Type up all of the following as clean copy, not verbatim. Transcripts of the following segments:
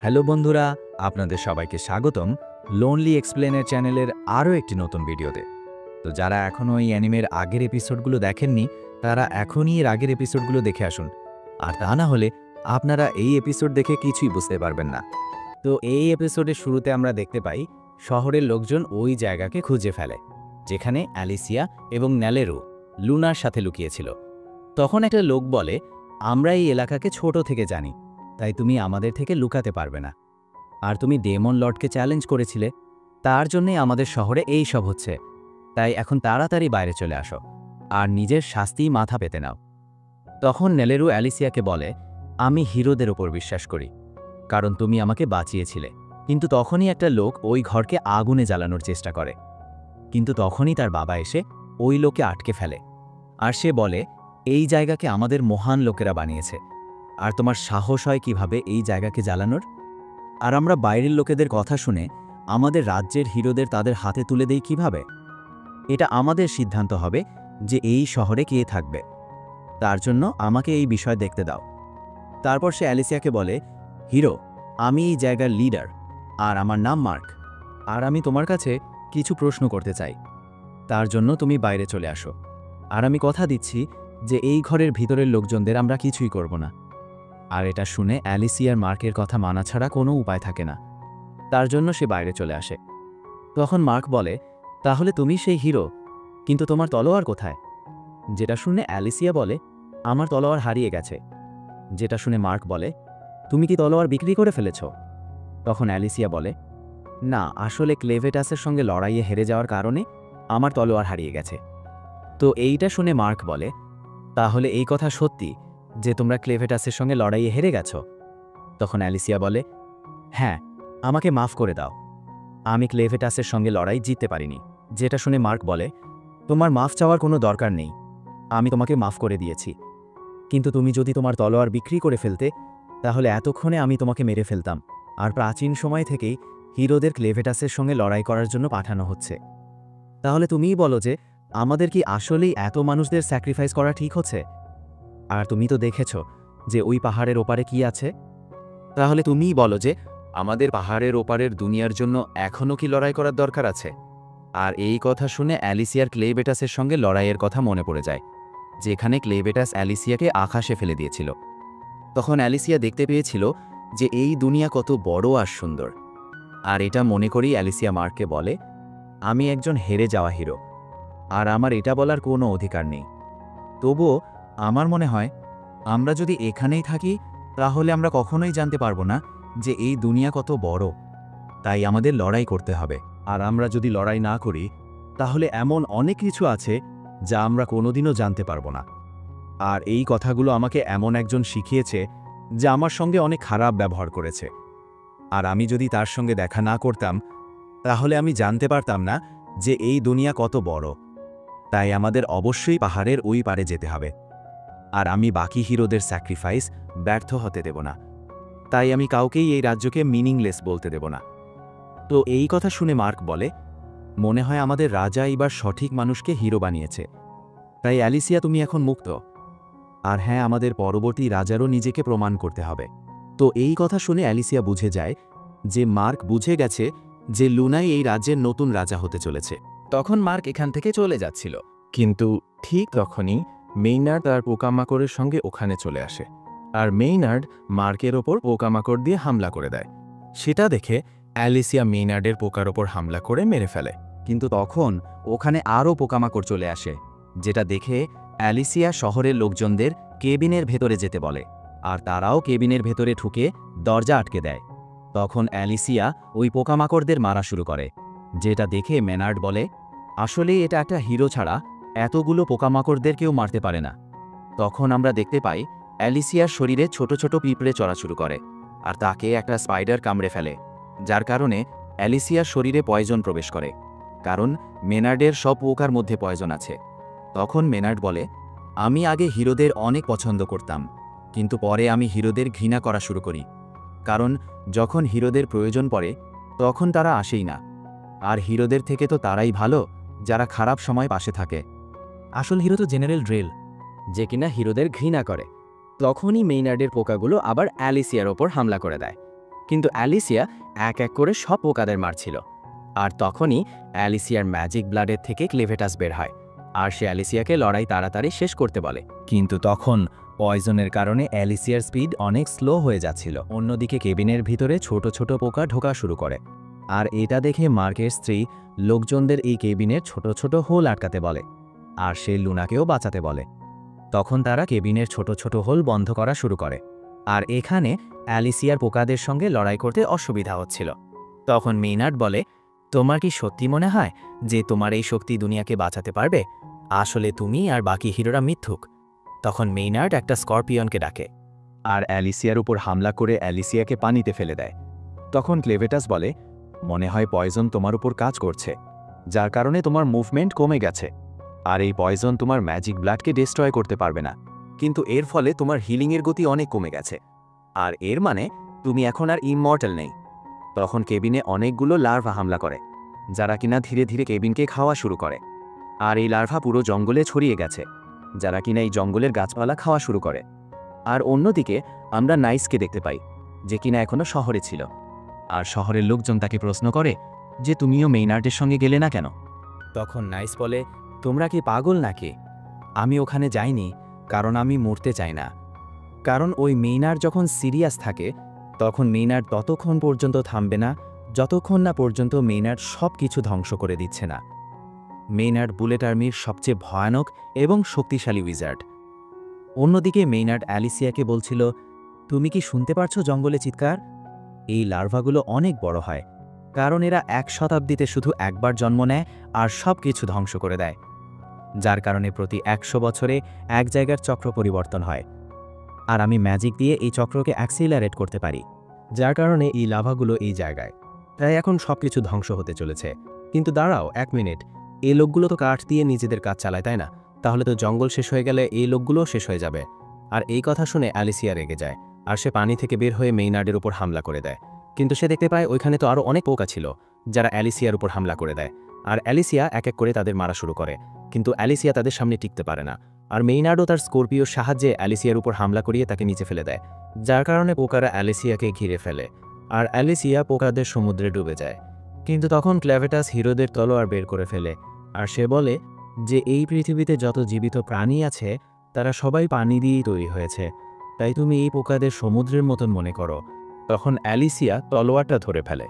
Hello বন্ধুরা, আপনাদের সবাইকে স্বাগতম লোনলি এক্সপ্লেনের চ্যানেলের আরও একটি নতুন ভিডিওতে। তো যারা এখনও এই অ্যানিমের আগের এপিসোডগুলো দেখেননি, তারা এখনই এর আগের এপিসোডগুলো দেখে আসুন। আর তা না হলে আপনারা এই এপিসোড দেখে কিছুই বুঝতে পারবেন না। তো এই এপিসোডের শুরুতে আমরা দেখতে পাই শহরের লোকজন ওই জায়গাকে খুঁজে ফেলে যেখানে অ্যালিসিয়া এবং ন্যালেরো লুনার সাথে লুকিয়েছিল। তখন একটা লোক বলে, আমরা এই এলাকাকে ছোট থেকে জানি, তাই তুমি আমাদের থেকে লুকাতে পারবে না। আর তুমি ডেমন লর্ডকে চ্যালেঞ্জ করেছিলে, তার জন্যই আমাদের শহরে এই সব হচ্ছে। তাই এখন তাড়াতাড়ি বাইরে চলে আসো আর নিজের শাস্তিই মাথা পেতে নাও। তখন নেলেরু অ্যালিসিয়াকে বলে, আমি হিরোদের ওপর বিশ্বাস করি, কারণ তুমি আমাকে বাঁচিয়েছিলে। কিন্তু তখনই একটা লোক ওই ঘরকে আগুনে জ্বালানোর চেষ্টা করে, কিন্তু তখনই তার বাবা এসে ওই লোককে আটকে ফেলে। আর সে বলে, এই জায়গাকে আমাদের মহান লোকেরা বানিয়েছে, আর তোমার সাহস হয় কিভাবে এই জায়গাকে জ্বালানোর? আর আমরা বাইরের লোকেদের কথা শুনে আমাদের রাজ্যের হিরোদের তাদের হাতে তুলে দেই কিভাবে? এটা আমাদের সিদ্ধান্ত হবে যে এই শহরে কে থাকবে। তার জন্য আমাকে এই বিষয় দেখতে দাও। তারপর সে অ্যালিসিয়াকে বলে, হিরো, আমি এই জায়গার লিডার, আর আমার নাম মার্ক। আর আমি তোমার কাছে কিছু প্রশ্ন করতে চাই, তার জন্য তুমি বাইরে চলে আসো। আর আমি কথা দিচ্ছি যে এই ঘরের ভিতরের লোকজনদের আমরা কিছুই করব না। আর এটা শুনে অ্যালিসিয়ার মার্কের কথা মানা ছাড়া কোনো উপায় থাকে না। তার জন্য সে বাইরে চলে আসে। তখন মার্ক বলে, তাহলে তুমি সেই হিরো, কিন্তু তোমার তলোয়ার কোথায়? যেটা শুনে অ্যালিসিয়া বলে, আমার তলোয়ার হারিয়ে গেছে। যেটা শুনে মার্ক বলে, তুমি কি তলোয়ার বিক্রি করে ফেলেছ? তখন অ্যালিসিয়া বলে, না, আসলে ক্লেভেটাসের সঙ্গে লড়াইয়ে হেরে যাওয়ার কারণে আমার তলোয়ার হারিয়ে গেছে। তো এইটা শুনে মার্ক বলে, তাহলে এই কথা সত্যি যে তোমরা ক্লেভেটাসের সঙ্গে লড়াইয়ে হেরে গেছ? তখন অ্যালিসিয়া বলে, হ্যাঁ, আমাকে মাফ করে দাও, আমি ক্লেভেটাসের সঙ্গে লড়াই জিততে পারিনি। যেটা শুনে মার্ক বলে, তোমার মাফ চাওয়ার কোনো দরকার নেই, আমি তোমাকে মাফ করে দিয়েছি। কিন্তু তুমি যদি তোমার তলোয়ার বিক্রি করে ফেলতে, তাহলে এতক্ষণে আমি তোমাকে মেরে ফেলতাম। আর প্রাচীন সময় থেকেই হিরোদের ক্লেভেটাসের সঙ্গে লড়াই করার জন্য পাঠানো হচ্ছে। তাহলে তুমিই বলো যে আমাদের কি আসলেই এত মানুষদের স্যাক্রিফাইস করা ঠিক হচ্ছে? আর তুমি তো দেখেছ যে ওই পাহাড়ের ওপারে কি আছে। তাহলে তুমিই বলো যে আমাদের পাহাড়ের ওপারের দুনিয়ার জন্য এখনও কি লড়াই করার দরকার আছে? আর এই কথা শুনে অ্যালিসিয়ার ক্লেবেটাসের সঙ্গে লড়াইয়ের কথা মনে পড়ে যায়, যেখানে ক্লেবেটাস অ্যালিসিয়াকে আকাশে ফেলে দিয়েছিল। তখন অ্যালিসিয়া দেখতে পেয়েছিল যে এই দুনিয়া কত বড় আর সুন্দর। আর এটা মনে করেই অ্যালিসিয়া মার্ককে বলে, আমি একজন হেরে যাওয়া হিরো, আর আমার এটা বলার কোনো অধিকার নেই। তবুও আমার মনে হয় আমরা যদি এখানেই থাকি, তাহলে আমরা কখনোই জানতে পারবো না যে এই দুনিয়া কত বড়। তাই আমাদের লড়াই করতে হবে। আর আমরা যদি লড়াই না করি, তাহলে এমন অনেক কিছু আছে যা আমরা কোনোদিনও জানতে পারবো না। আর এই কথাগুলো আমাকে এমন একজন শিখিয়েছে যা আমার সঙ্গে অনেক খারাপ ব্যবহার করেছে। আর আমি যদি তার সঙ্গে দেখা না করতাম, তাহলে আমি জানতে পারতাম না যে এই দুনিয়া কত বড়। তাই আমাদের অবশ্যই পাহাড়ের ওই পারে যেতে হবে। আর আমি বাকি হিরোদের স্যাক্রিফাইস ব্যর্থ হতে দেব না। তাই আমি কাউকেই এই রাজ্যকে মিনিংলেস বলতে দেব না। তো এই কথা শুনে মার্ক বলে, মনে হয় আমাদের রাজা এবার সঠিক মানুষকে হিরো বানিয়েছে। তাই অ্যালিসিয়া, তুমি এখন মুক্ত। আর হ্যাঁ, আমাদের পরবর্তী রাজারও নিজেকে প্রমাণ করতে হবে। তো এই কথা শুনে অ্যালিসিয়া বুঝে যায় যে মার্ক বুঝে গেছে যে লুনাই এই রাজ্যের নতুন রাজা হতে চলেছে। তখন মার্ক এখান থেকে চলে যাচ্ছিল, কিন্তু ঠিক তখনই মেইনার্ড তার পোকামাকড়ের সঙ্গে ওখানে চলে আসে। আর মেইনার্ড মার্কের ওপর পোকামাকড় দিয়ে হামলা করে দেয়। সেটা দেখে অ্যালিসিয়া মেইনার্ডের পোকার ওপর হামলা করে মেরে ফেলে। কিন্তু তখন ওখানে আরও পোকামাকড় চলে আসে, যেটা দেখে অ্যালিসিয়া শহরের লোকজনদের কেবিনের ভেতরে যেতে বলে। আর তারাও কেবিনের ভেতরে ঢুকে দরজা আটকে দেয়। তখন অ্যালিসিয়া ওই পোকামাকড়দের মারা শুরু করে, যেটা দেখে মেনার্ড বলে, আসলে এটা একটা হিরো ছাড়া এতগুলো পোকামাকড়দের কেউ মারতে পারে না। তখন আমরা দেখতে পাই অ্যালিসিয়ার শরীরে ছোট ছোট পিঁপড়ে চড়া শুরু করে, আর তাকে একটা স্পাইডার কামড়ে ফেলে, যার কারণে অ্যালিসিয়ার শরীরে পয়জন প্রবেশ করে, কারণ মেনার্ডের সব পোকার মধ্যে পয়জন আছে। তখন মেনার্ড বলে, আমি আগে হিরোদের অনেক পছন্দ করতাম, কিন্তু পরে আমি হিরোদের ঘৃণা করা শুরু করি, কারণ যখন হিরোদের প্রয়োজন পড়ে তখন তারা আসেই না। আর হিরোদের থেকে তো তারাই ভালো যারা খারাপ সময় পাশে থাকে। আসল হিরো তো জেনারেল ড্রেল, যে কিনা হিরোদের ঘৃণা করে। তখনই মেইনার্ডের পোকাগুলো আবার অ্যালিসিয়ার ওপর হামলা করে দেয়। কিন্তু অ্যালিসিয়া এক এক করে সব পোকাদের মারছিল। আর তখনই অ্যালিসিয়ার ম্যাজিক ব্লাডের থেকে ক্লেভেটাস বের হয়, আর সে অ্যালিসিয়াকে লড়াই তাড়াতাড়ি শেষ করতে বলে। কিন্তু তখন পয়জনের কারণে অ্যালিসিয়ার স্পিড অনেক স্লো হয়ে যাচ্ছিল। অন্যদিকে কেবিনের ভিতরে ছোট ছোট পোকা ঢোকা শুরু করে, আর এটা দেখে মার্কের স্ত্রী লোকজনদের এই কেবিনের ছোট ছোট হোল আটকাতে বলে, আর সে লুনাকেও বাঁচাতে বলে। তখন তারা কেবিনের ছোট ছোট হোল বন্ধ করা শুরু করে, আর এখানে অ্যালিসিয়ার পোকাদের সঙ্গে লড়াই করতে অসুবিধা হচ্ছিল। তখন মেইনার্ড বলে, তোমার কি সত্যি মনে হয় যে তোমার এই শক্তি দুনিয়াকে বাঁচাতে পারবে? আসলে তুমি আর বাকি হিরোরা মিথ্যুক। তখন মেইনার্ড একটা স্করপিয়নকে ডাকে, আর অ্যালিসিয়ার উপর হামলা করে অ্যালিসিয়াকে পানিতে ফেলে দেয়। তখন ক্লেভেটাস বলে, মনে হয় পয়জন তোমার উপর কাজ করছে, যার কারণে তোমার মুভমেন্ট কমে গেছে, আর এই পয়জন তোমার ম্যাজিক ব্লাডকে ডিস্ট্রয় করতে পারবে না, কিন্তু এর ফলে তোমার হিলিংয়ের গতি অনেক কমে গেছে, আর এর মানে তুমি এখন আর ইমমর্টাল নেই। তখন কেবিনে অনেকগুলো লার্ভা হামলা করে, যারা কিনা ধীরে ধীরে কেবিনকে খাওয়া শুরু করে, আর এই লার্ভা পুরো জঙ্গলে ছড়িয়ে গেছে, যারা কিনা এই জঙ্গলের গাছপালা খাওয়া শুরু করে। আর অন্যদিকে আমরা নাইসকে দেখতে পাই, যে কিনা এখনো শহরে ছিল, আর শহরের লোকজন তাকে প্রশ্ন করে যে তুমিও মেইনার্ডের সঙ্গে গেলে না কেন? তখন নাইস বলে, তোমরা কি পাগল নাকি? আমি ওখানে যাইনি কারণ আমি মরতে চাই না। কারণ ওই মেইনার্ড যখন সিরিয়াস থাকে তখন মেইনার্ড ততক্ষণ পর্যন্ত থামবে না যতক্ষণ না পর্যন্ত মেইনার্ড সব কিছু ধ্বংস করে দিচ্ছে না। মেইনার্ড বুলেট আর্মির সবচেয়ে ভয়ানক এবং শক্তিশালী উইজার্ড। অন্যদিকে মেইনার্ড অ্যালিসিয়াকে বলছিল, তুমি কি শুনতে পারছো জঙ্গলে চিৎকার? এই লার্ভাগুলো অনেক বড় হয়, কারণ এরা 1 শতাব্দীতে শুধু একবার জন্ম নেয় আর সব কিছু ধ্বংস করে দেয়, যার কারণে প্রতি 100 বছরে এক জায়গার চক্র পরিবর্তন হয়। আর আমি ম্যাজিক দিয়ে এই চক্রকে অ্যাক্সিলারেট করতে পারি, যার কারণে এই লাভাগুলো এই জায়গায়। তাই এখন সব কিছু ধ্বংস হতে চলেছে। কিন্তু দাঁড়াও 1 মিনিট, এই লোকগুলো তো কাঠ দিয়ে নিজেদের কাজ চালায়, তাই না? তাহলে তো জঙ্গল শেষ হয়ে গেলে এই লোকগুলোও শেষ হয়ে যাবে। আর এই কথা শুনে অ্যালিসিয়া রেগে যায়, আর সে পানি থেকে বের হয়ে মেইনার্ডের উপর হামলা করে দেয়। কিন্তু সে দেখতে পায় ওইখানে তো আরও অনেক পোকা ছিল, যারা অ্যালিসিয়ার উপর হামলা করে দেয়, আর অ্যালিসিয়া এক এক করে তাদের মারা শুরু করে। কিন্তু অ্যালিসিয়া তাদের সামনে টিকতে পারে না, আর মেইনার্ডও তার স্করপিওর সাহায্যে অ্যালিসিয়ার উপর হামলা করিয়ে তাকে নিচে ফেলে দেয়, যার কারণে পোকারা অ্যালিসিয়াকে ঘিরে ফেলে, আর অ্যালিসিয়া পোকাদের সমুদ্রে ডুবে যায়। কিন্তু তখন ক্লেভেটাস হিরোদের তলোয়ার বের করে ফেলে, আর সে বলে যে এই পৃথিবীতে যত জীবিত প্রাণী আছে তারা সবাই পানি দিয়েই তৈরি হয়েছে, তাই তুমি এই পোকাদের সমুদ্রের মতন মনে করো। তখন অ্যালিসিয়া তলোয়ারটা ধরে ফেলে,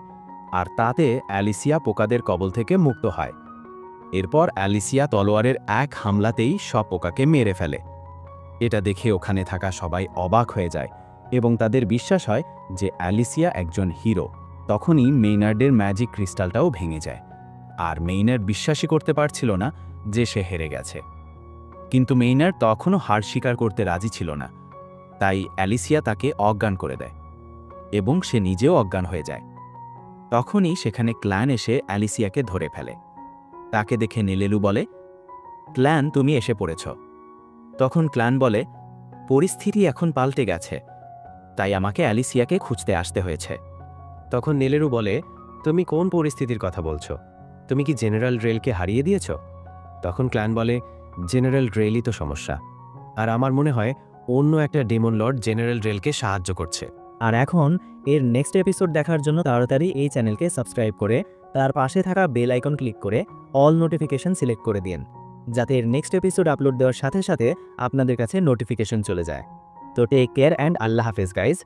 আর তাতে অ্যালিসিয়া পোকাদের কবল থেকে মুক্ত হয়। এরপর অ্যালিসিয়া তলোয়ারের এক হামলাতেই সব পোকাকে মেরে ফেলে। এটা দেখে ওখানে থাকা সবাই অবাক হয়ে যায় এবং তাদের বিশ্বাস হয় যে অ্যালিসিয়া একজন হিরো। তখনই মেইনার্ডের ম্যাজিক ক্রিস্টালটাও ভেঙে যায়, আর মেইনার্ড বিশ্বাসই করতে পারছিল না যে সে হেরে গেছে। কিন্তু মেইনার্ড তখনও হার স্বীকার করতে রাজি ছিল না, তাই অ্যালিসিয়া তাকে অজ্ঞান করে দেয় এবং সে নিজেও অজ্ঞান হয়ে যায়। তখনই সেখানে ক্ল্যান এসে অ্যালিসিয়াকে ধরে ফেলে। তাকে দেখে নেলেলু বলে, ক্ল্যান, তুমি এসে পড়েছ। তখন ক্ল্যান বলে, পরিস্থিতি এখন পাল্টে গেছে, তাই আমাকে অ্যালিসিয়াকে খুঁজতে আসতে হয়েছে। তখন নেলেলু বলে, তুমি কোন পরিস্থিতির কথা বলছো? তুমি কি জেনারেল রেলকে হারিয়ে দিয়েছ? তখন ক্ল্যান বলে, জেনারেল রেলই তো সমস্যা, আর আমার মনে হয় অন্য একটা ডেমন লর্ড জেনারেল রেলকে সাহায্য করছে। আর এখন এর নেক্সট এপিসোড দেখার জন্য তাড়াতাড়ি এই চ্যানেলকে সাবস্ক্রাইব করে তার পাশে থাকা বেল আইকন ক্লিক করে অল নোটিফিকেশন সিলেক্ট করে দিন, যাতে এর নেক্সট এপিসোড আপলোড দেওয়ার সাথে সাথে আপনাদের কাছে নোটিফিকেশন চলে যায়। তো টেক কেয়ার অ্যান্ড আল্লাহ হাফেজ গাইজ।